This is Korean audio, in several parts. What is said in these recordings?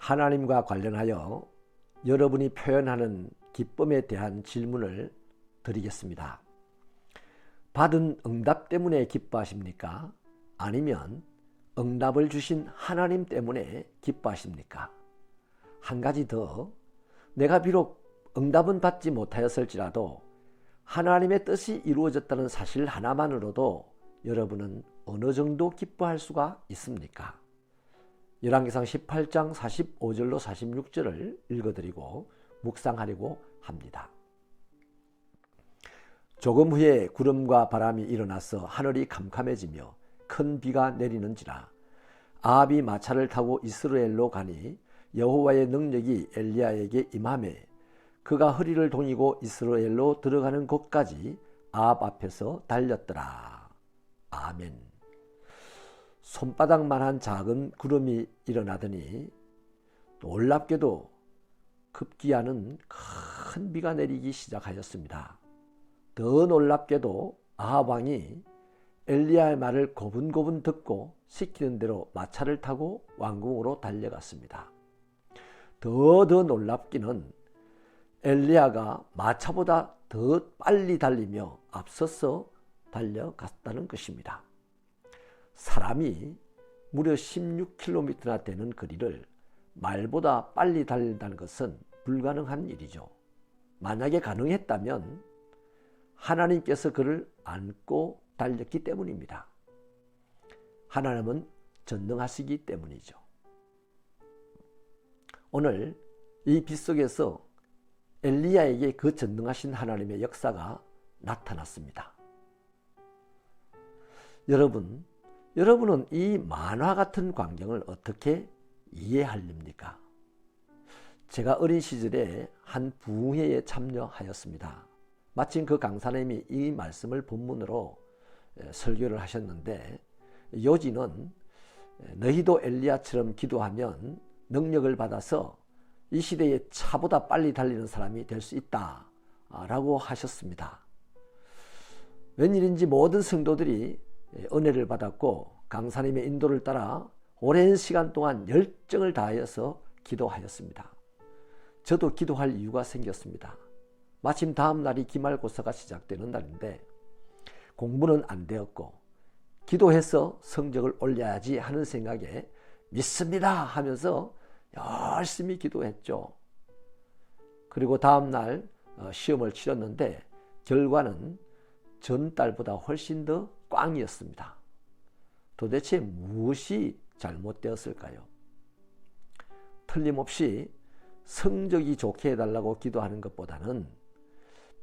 하나님과 관련하여 여러분이 표현하는 기쁨에 대한 질문을 드리겠습니다. 받은 응답 때문에 기뻐하십니까? 아니면 응답을 주신 하나님 때문에 기뻐하십니까? 한 가지 더, 내가 비록 응답은 받지 못하였을지라도 하나님의 뜻이 이루어졌다는 사실 하나만으로도 여러분은 어느 정도 기뻐할 수가 있습니까? 열왕기상 18장 45절로 46절을 읽어드리고 묵상하려고 합니다. 조금 후에 구름과 바람이 일어나서 하늘이 캄캄해지며 큰 비가 내리는지라. 아합이 마차를 타고 이스라엘로 가니 여호와의 능력이 엘리야에게 임하매 그가 허리를 동이고 이스라엘로 들어가는 곳까지 아합 앞에서 달렸더라. 아멘. 손바닥만한 작은 구름이 일어나더니 놀랍게도 급기야는 큰 비가 내리기 시작하였습니다. 더 놀랍게도 아합 왕이 엘리야의 말을 고분고분 듣고 시키는 대로 마차를 타고 왕궁으로 달려갔습니다. 더 놀랍기는 엘리야가 마차보다 더 빨리 달리며 앞서서 달려갔다는 것입니다. 사람이 무려 16km나 되는 거리를 말보다 빨리 달린다는 것은 불가능한 일이죠. 만약에 가능했다면 하나님께서 그를 안고 달렸기 때문입니다. 하나님은 전능하시기 때문이죠. 오늘 이 빛 속에서 엘리야에게 그 전능하신 하나님의 역사가 나타났습니다. 여러분은 이 만화 같은 광경을 어떻게 이해하렵니까? 제가 어린 시절에 한 부흥회에 참여하였습니다. 마침 그 강사님이 이 말씀을 본문으로 설교를 하셨는데, 요지는 너희도 엘리야처럼 기도하면 능력을 받아서 이 시대에 차보다 빨리 달리는 사람이 될 수 있다 라고 하셨습니다. 웬일인지 모든 성도들이 은혜를 받았고 강사님의 인도를 따라 오랜 시간 동안 열정을 다하여서 기도하였습니다. 저도 기도할 이유가 생겼습니다. 마침 다음 날이 기말고사가 시작되는 날인데 공부는 안 되었고 기도해서 성적을 올려야지 하는 생각에 믿습니다 하면서 열심히 기도했죠. 그리고 다음 날 시험을 치렀는데 결과는 전달보다 훨씬 더 꽝이었습니다. 도대체 무엇이 잘못되었을까요? 틀림없이 성적이 좋게 해달라고 기도하는 것보다는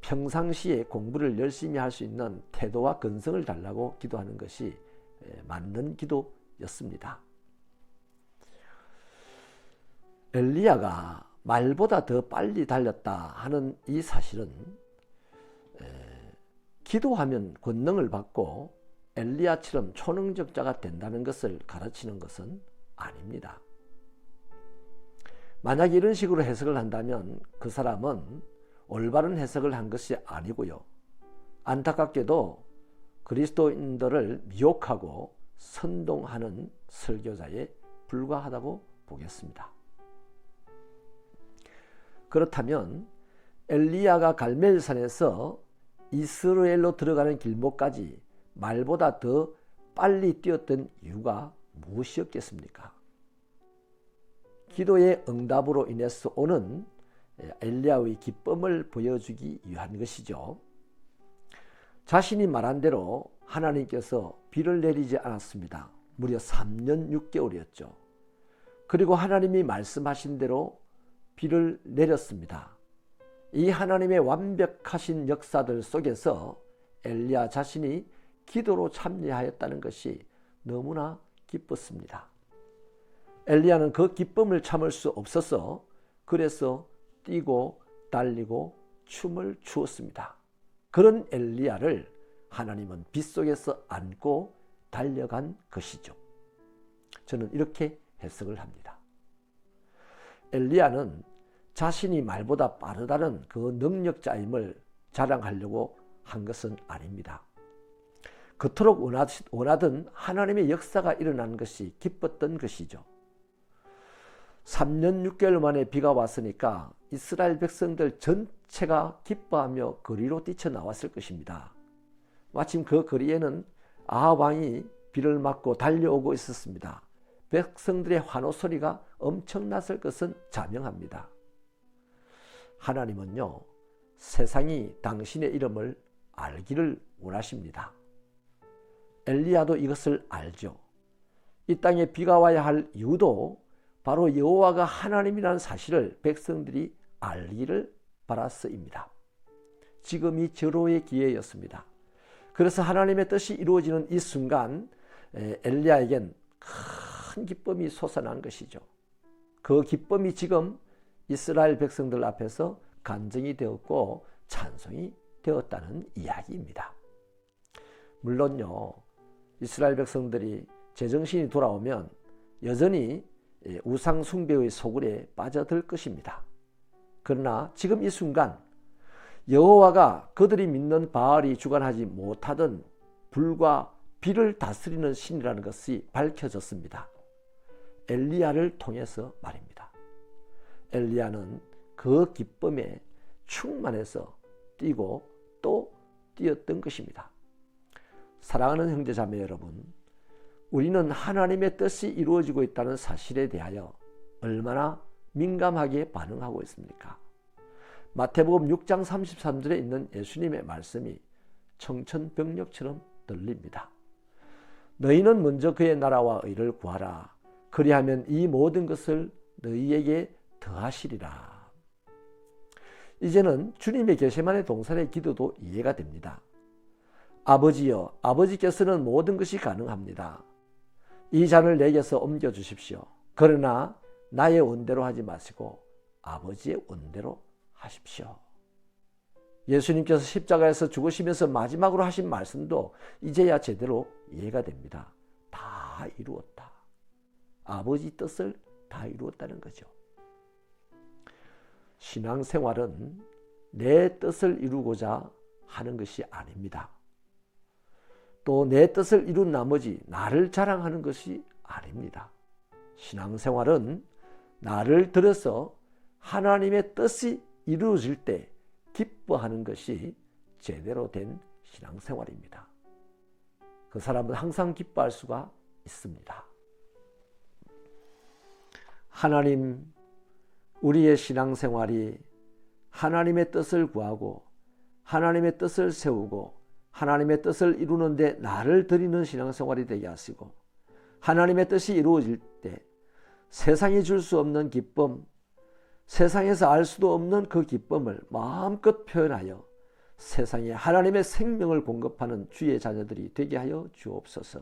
평상시에 공부를 열심히 할 수 있는 태도와 근성을 달라고 기도하는 것이 맞는 기도였습니다. 엘리야가 말보다 더 빨리 달렸다 하는 이 사실은 기도하면 권능을 받고 엘리야처럼 초능력자가 된다는 것을 가르치는 것은 아닙니다. 만약 이런 식으로 해석을 한다면 그 사람은 올바른 해석을 한 것이 아니고요. 안타깝게도 그리스도인들을 미혹하고 선동하는 설교자에 불과하다고 보겠습니다. 그렇다면 엘리야가 갈멜산에서 이스라엘로 들어가는 길목까지 말보다 더 빨리 뛰었던 이유가 무엇이었겠습니까? 기도의 응답으로 인해서 오는 엘리야의 기쁨을 보여주기 위한 것이죠. 자신이 말한 대로 하나님께서 비를 내리지 않았습니다. 무려 3년 6개월이었죠. 그리고 하나님이 말씀하신 대로 비를 내렸습니다. 이 하나님의 완벽하신 역사들 속에서 엘리야 자신이 기도로 참여하였다는 것이 너무나 기뻤습니다. 엘리야는 그 기쁨을 참을 수 없어서 그래서 뛰고 달리고 춤을 추었습니다. 그런 엘리야를 하나님은 빛 속에서 안고 달려간 것이죠. 저는 이렇게 해석을 합니다. 엘리야는 자신이 말보다 빠르다는 그 능력자임을 자랑하려고 한 것은 아닙니다. 그토록 원하던 하나님의 역사가 일어난 것이 기뻤던 것이죠. 3년 6개월 만에 비가 왔으니까 이스라엘 백성들 전체가 기뻐하며 거리로 뛰쳐나왔을 것입니다. 마침 그 거리에는 아합 왕이 비를 맞고 달려오고 있었습니다. 백성들의 환호 소리가 엄청났을 것은 자명합니다. 하나님은요, 세상이 당신의 이름을 알기를 원하십니다. 엘리야도 이것을 알죠. 이 땅에 비가 와야 할 이유도 바로 여호와가 하나님이라는 사실을 백성들이 알기를 바라서입니다. 지금이 절호의 기회였습니다. 그래서 하나님의 뜻이 이루어지는 이 순간 엘리야에겐 큰 기쁨이 솟아난 것이죠. 그 기쁨이 지금 이스라엘 백성들 앞에서 간증이 되었고 찬송이 되었다는 이야기입니다. 물론요, 이스라엘 백성들이 제정신이 돌아오면 여전히 우상 숭배의 소굴에 빠져들 것입니다. 그러나 지금 이 순간 여호와가 그들이 믿는 바알이 주관하지 못하던 불과 비를 다스리는 신이라는 것이 밝혀졌습니다. 엘리야를 통해서 말입니다. 엘리야는 그 기쁨에 충만해서 뛰고 또 뛰었던 것입니다. 사랑하는 형제자매 여러분, 우리는 하나님의 뜻이 이루어지고 있다는 사실에 대하여 얼마나 민감하게 반응하고 있습니까? 마태복음 6장 33절에 있는 예수님의 말씀이 청천벽력처럼 들립니다. 너희는 먼저 그의 나라와 의를 구하라. 그리하면 이 모든 것을 너희에게 더하시리라. 이제는 주님의 겟세마네 동산의 기도도 이해가 됩니다. 아버지여, 아버지께서는 모든 것이 가능합니다. 이 잔을 내게서 옮겨주십시오. 그러나 나의 원대로 하지 마시고 아버지의 원대로 하십시오. 예수님께서 십자가에서 죽으시면서 마지막으로 하신 말씀도 이제야 제대로 이해가 됩니다. 다 이루었다. 아버지 뜻을 다 이루었다는 거죠. 신앙생활은 내 뜻을 이루고자 하는 것이 아닙니다. 또 내 뜻을 이룬 나머지 나를 자랑하는 것이 아닙니다. 신앙생활은 나를 들어서 하나님의 뜻이 이루어질 때 기뻐하는 것이 제대로 된 신앙생활입니다. 그 사람은 항상 기뻐할 수가 있습니다. 하나님, 우리의 신앙생활이 하나님의 뜻을 구하고 하나님의 뜻을 세우고 하나님의 뜻을 이루는데 나를 드리는 신앙생활이 되게 하시고 하나님의 뜻이 이루어질 때 세상이 줄 수 없는 기쁨, 세상에서 알 수도 없는 그 기쁨을 마음껏 표현하여 세상에 하나님의 생명을 공급하는 주의 자녀들이 되게 하여 주옵소서.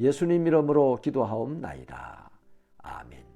예수님 이름으로 기도하옵나이다. 아멘.